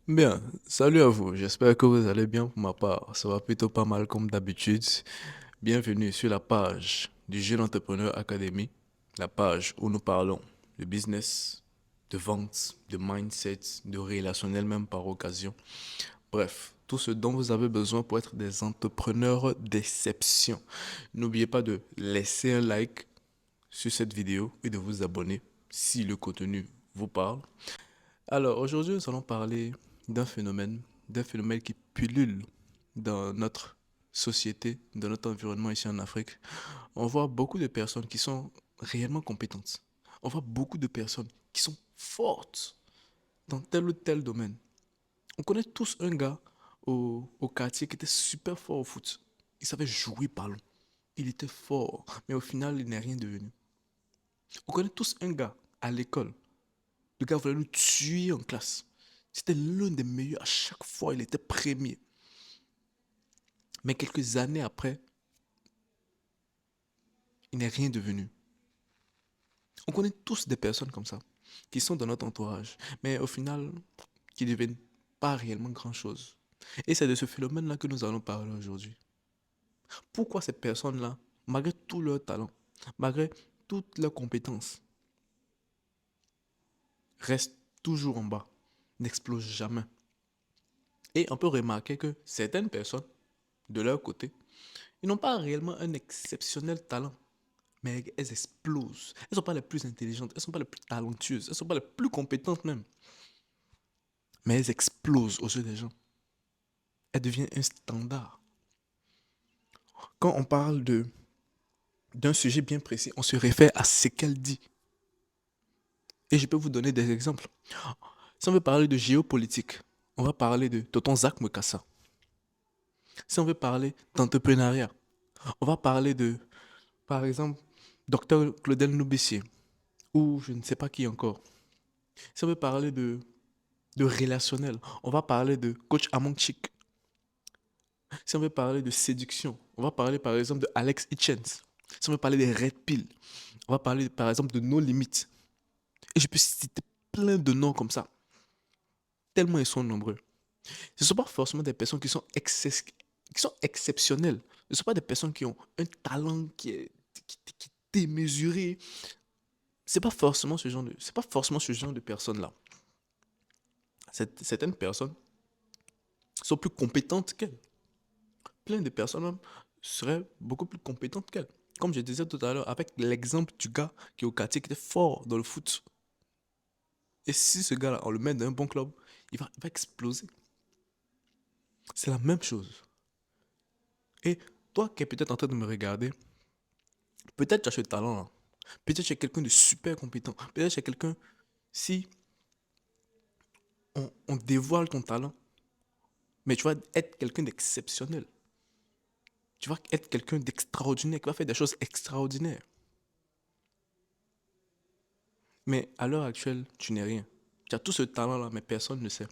Bien, salut à vous. J'espère que vous allez bien pour ma part. Ça va plutôt pas mal comme d'habitude. Bienvenue sur la page du Jeune Entrepreneur Academy, la page où nous parlons de business, de vente, de mindset, de relationnel même par occasion. Bref, tout ce dont vous avez besoin pour être des entrepreneurs d'exception. N'oubliez pas de laisser un like sur cette vidéo et de vous abonner si le contenu vous parle. Alors, aujourd'hui, nous allons parler d'un d'un phénomène qui pullule dans notre société, dans notre environnement ici en Afrique. On voit beaucoup de personnes qui sont réellement compétentes. On voit beaucoup de personnes qui sont fortes dans tel ou tel domaine. On connaît tous un gars au quartier qui était super fort au foot. Il savait jouer ballon. Il était fort, mais au final, il n'est rien devenu. On connaît tous un gars à l'école. Le gars voulait nous tuer en classe. C'était l'un des meilleurs. À chaque fois, il était premier. Mais quelques années après, il n'est rien devenu. On connaît tous des personnes comme ça, qui sont dans notre entourage, mais au final, qui ne deviennent pas réellement grand-chose. Et c'est de ce phénomène-là que nous allons parler aujourd'hui. Pourquoi ces personnes-là, malgré tout leur talent, malgré toutes leurs compétences, restent toujours en bas, n'explosent jamais. Et on peut remarquer que certaines personnes, de leur côté, ils n'ont pas réellement un exceptionnel talent, mais elles explosent. Elles ne sont pas les plus intelligentes, elles ne sont pas les plus talentueuses, elles ne sont pas les plus compétentes même, mais elles explosent aux yeux des gens. Elles deviennent un standard. Quand on parle d'un sujet bien précis, on se réfère à ce qu'elle dit. Et je peux vous donner des exemples. Si on veut parler de géopolitique, on va parler de Tonton Zach Mekassa. Si on veut parler d'entrepreneuriat, on va parler de, par exemple, Docteur Claudel Noubessier, ou je ne sais pas qui encore. Si on veut parler de relationnel, on va parler de coach Among Chick. Si on veut parler de séduction, on va parler par exemple de Alex Hitchens. Si on veut parler des Red Pill, on va parler par exemple de No Limits. Et je peux citer plein de noms comme ça, tellement ils sont nombreux. Ce ne sont pas forcément des personnes qui sont exceptionnelles. Ce ne sont pas des personnes qui ont un talent qui est démesuré. C'est pas forcément ce genre de personnes-là. Certaines personnes sont plus compétentes qu'elles. Plein de personnes même seraient beaucoup plus compétentes qu'elles. Comme je disais tout à l'heure, avec l'exemple du gars qui est au quartier, qui était fort dans le foot. Et si ce gars-là, on le met dans un bon club, il va exploser. C'est la même chose. Et toi qui es peut-être en train de me regarder, peut-être tu as ce talent-là. Peut-être tu es quelqu'un de super compétent. Peut-être tu es quelqu'un, si on dévoile ton talent, mais tu vas être quelqu'un d'exceptionnel. Tu vas être quelqu'un d'extraordinaire, qui va faire des choses extraordinaires. Mais à l'heure actuelle, tu n'es rien. Tu as tout ce talent-là, mais personne ne sait.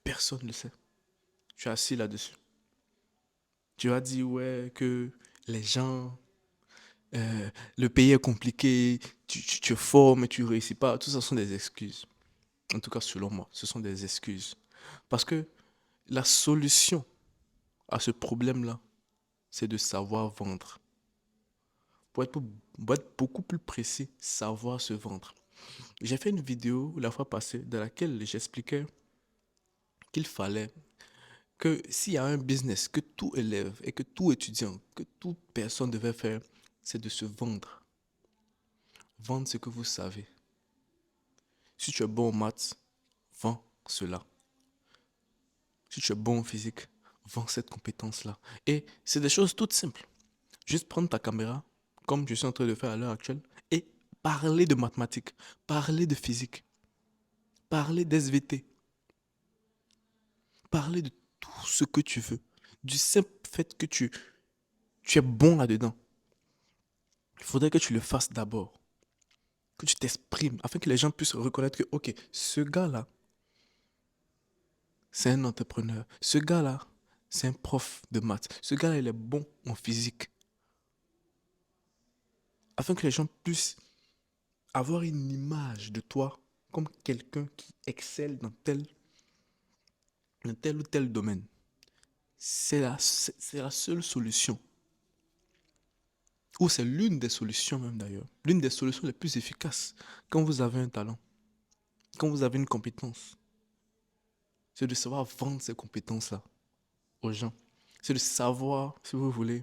Personne ne sait. Tu es assis là-dessus. Tu as dit, ouais, que les gens, le pays est compliqué, tu es fort, mais tu ne réussis pas. Tout ça sont des excuses. En tout cas, selon moi, ce sont des excuses. Parce que la solution à ce problème-là, c'est de savoir vendre. Pour être beaucoup plus précis, savoir se vendre. J'ai fait une vidéo la fois passée dans laquelle j'expliquais qu'il fallait que s'il y a un business que tout élève et que tout étudiant, que toute personne devait faire, c'est de se vendre. Vendre ce que vous savez. Si tu es bon en maths, vends cela. Si tu es bon en physique, vends cette compétence-là. Et c'est des choses toutes simples. Juste prendre ta caméra, comme je suis en train de faire à l'heure actuelle, et parler de mathématiques, parler de physique, parler d'SVT, parler de tout ce que tu veux. Du simple fait que tu es bon là-dedans. Il faudrait que tu le fasses d'abord, que tu t'exprimes, afin que les gens puissent reconnaître que, ok, ce gars-là, c'est un entrepreneur. Ce gars-là, c'est un prof de maths. Ce gars-là, il est bon en physique. Afin que les gens puissent avoir une image de toi comme quelqu'un qui excelle dans tel ou tel domaine. C'est la seule solution. Ou c'est l'une des solutions même d'ailleurs. L'une des solutions les plus efficaces quand vous avez un talent, quand vous avez une compétence. C'est de savoir vendre ces compétences-là aux gens. C'est de savoir, si vous voulez,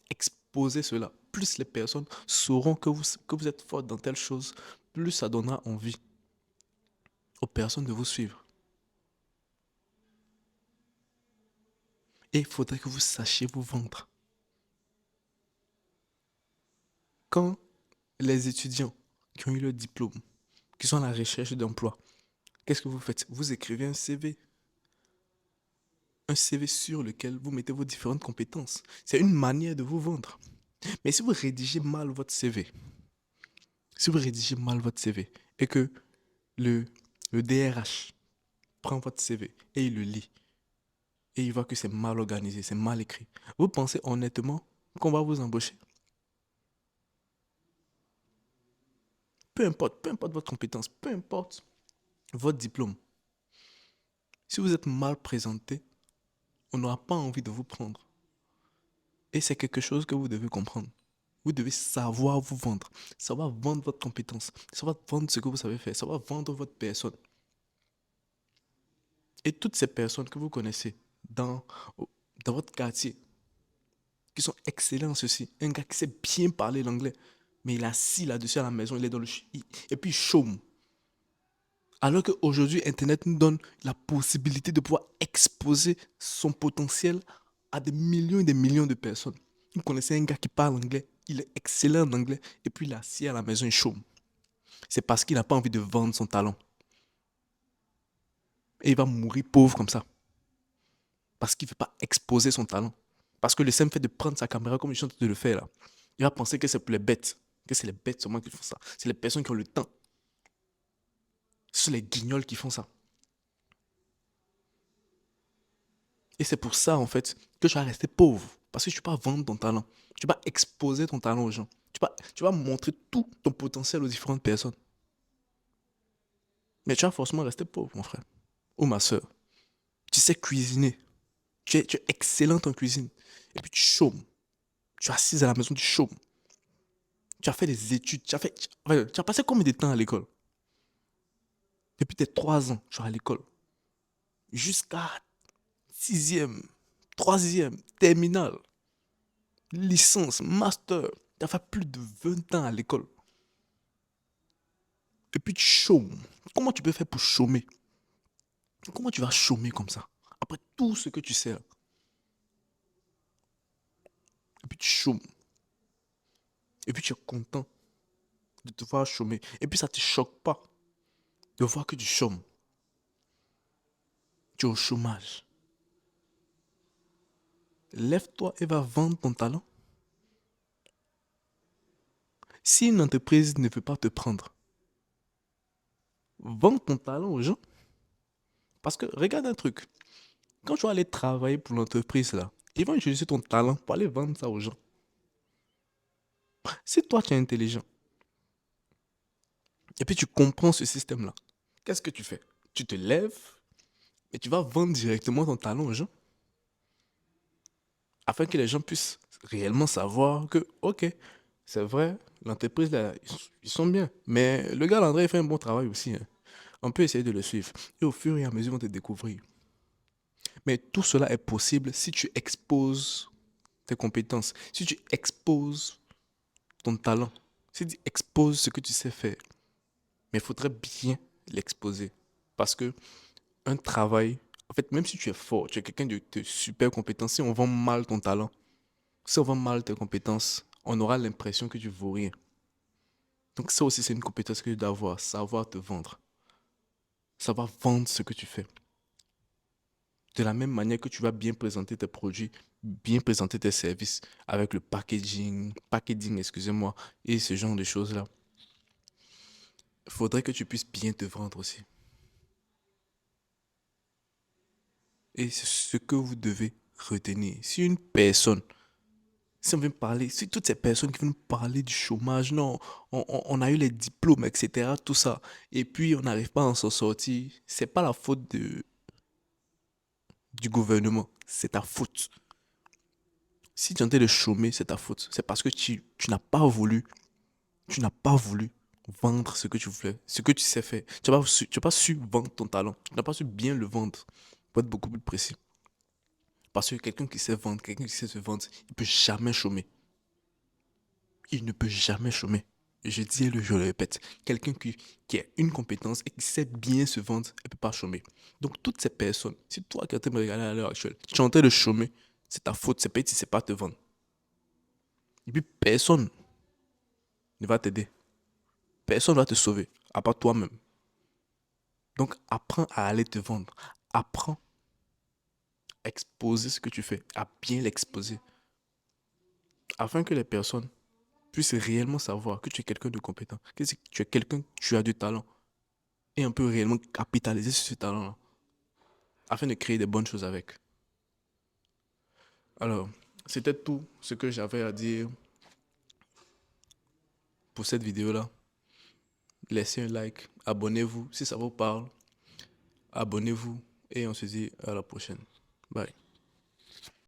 exposer cela. Plus les personnes sauront que vous êtes fort dans telle chose, plus ça donnera envie aux personnes de vous suivre. Et il faudrait que vous sachiez vous vendre. Quand les étudiants qui ont eu le diplôme, qui sont à la recherche d'emploi, qu'est-ce que vous faites? Vous écrivez un CV. Un CV sur lequel vous mettez vos différentes compétences. C'est une manière de vous vendre. Mais si vous rédigez mal votre CV, si vous rédigez mal votre CV et que le, le DRH prend votre CV et il le lit et il voit que c'est mal organisé, c'est mal écrit, vous pensez honnêtement qu'on va vous embaucher? Peu importe votre compétence, peu importe votre diplôme. Si vous êtes mal présenté, on n'aura pas envie de vous prendre. Et c'est quelque chose que vous devez comprendre. Vous devez savoir vous vendre, savoir vendre votre compétence, savoir vendre ce que vous savez faire, savoir vendre votre personne. Et toutes ces personnes que vous connaissez dans, dans votre quartier, qui sont excellents en ceci, un gars qui sait bien parler l'anglais, mais il est assis là-dessus à la maison, il est dans le et puis il chôme. Alors qu'aujourd'hui, Internet nous donne la possibilité de pouvoir exposer son potentiel à des millions et des millions de personnes. Vous connaissez un gars qui parle anglais, il est excellent en anglais, et puis il est assis à la maison, il chôme. C'est parce qu'il n'a pas envie de vendre son talent. Et il va mourir pauvre comme ça. Parce qu'il ne veut pas exposer son talent. Parce que le simple fait de prendre sa caméra comme je suis en train de le faire là, il va penser que c'est pour les bêtes. Que c'est les bêtes seulement qui font ça. C'est les personnes qui ont le temps. Ce sont les guignols qui font ça. Et c'est pour ça, en fait, que tu vas rester pauvre. Parce que tu ne peux pas vendre ton talent. Tu ne peux pas exposer ton talent aux gens. Tu vas montrer tout ton potentiel aux différentes personnes. Mais tu vas forcément rester pauvre, mon frère. Ou ma soeur. Tu sais cuisiner. Tu es excellente en cuisine. Et puis tu chômes. Tu es assise à la maison, tu chômes. Tu as fait des études. Tu as passé combien de temps à l'école? Depuis tes 3 ans, tu es à l'école. Jusqu'à sixième, troisième, terminale, licence, master. Tu as fait plus de 20 ans à l'école. Et puis tu chômes. Comment tu peux faire pour chômer? Comment tu vas chômer comme ça? Après tout ce que tu sais là. Et puis tu chômes. Et puis tu es content de te voir chômer. Et puis ça te choque pas de voir que tu chômes. Tu es au chômage. Lève-toi et va vendre ton talent. Si une entreprise ne veut pas te prendre, vends ton talent aux gens. Parce que regarde un truc. Quand tu vas aller travailler pour l'entreprise là, ils vont utiliser ton talent pour aller vendre ça aux gens. Si toi tu es intelligent et puis tu comprends ce système-là, qu'est-ce que tu fais? Tu te lèves et tu vas vendre directement ton talent aux gens afin que les gens puissent réellement savoir que, ok, c'est vrai, l'entreprise là, ils sont bien. Mais le gars Landré il fait un bon travail aussi, hein. On peut essayer de le suivre. Et au fur et à mesure, on te découvrir. Mais tout cela est possible si tu exposes tes compétences, si tu exposes ton talent, si tu exposes ce que tu sais faire. Mais il faudrait bien l'exposer. Parce que un travail, en fait, même si tu es fort, tu es quelqu'un de super compétent, si on vend mal ton talent, si on vend mal tes compétences, on aura l'impression que tu vaux rien. Donc ça aussi, c'est une compétence que tu dois avoir, savoir te vendre, savoir vendre ce que tu fais. De la même manière que tu vas bien présenter tes produits, bien présenter tes services avec le packaging, excusez-moi, et ce genre de choses-là. Il faudrait que tu puisses bien te vendre aussi. Et c'est ce que vous devez retenir. Si une personne Si on veut parler, si toutes ces personnes qui veulent parler du chômage, non, on a eu les diplômes, etc., tout ça, et puis on n'arrive pas à s'en sortir, c'est pas la faute du gouvernement, c'est ta faute. Si tu es en train de chômer, c'est ta faute. C'est parce que tu n'as pas voulu vendre ce que tu voulais, ce que tu sais faire. Tu n'as pas su vendre ton talent. Tu n'as pas su bien le vendre. Pour être beaucoup plus précis. Parce que quelqu'un qui sait vendre, quelqu'un qui sait se vendre, il ne peut jamais chômer. Il ne peut jamais chômer. Je dis et je le répète. Quelqu'un qui a une compétence et qui sait bien se vendre, elle ne peut pas chômer. Donc, toutes ces personnes, si toi qui es en train de me regarder à l'heure actuelle, tu es en train de chômer, c'est ta faute. C'est pas que tu ne sais pas te vendre. Et puis, personne ne va t'aider. Personne ne va te sauver, à part toi-même. Donc, apprends à aller te vendre. Apprends à exposer ce que tu fais, à bien l'exposer. Afin que les personnes puissent réellement savoir que tu es quelqu'un de compétent, que tu es quelqu'un, tu as du talent. Et on peut réellement capitaliser sur ce talent-là. Afin de créer des bonnes choses avec. Alors, c'était tout ce que j'avais à dire pour cette vidéo-là. Laissez un like, abonnez-vous si ça vous parle. Abonnez-vous et on se dit à la prochaine. Bye.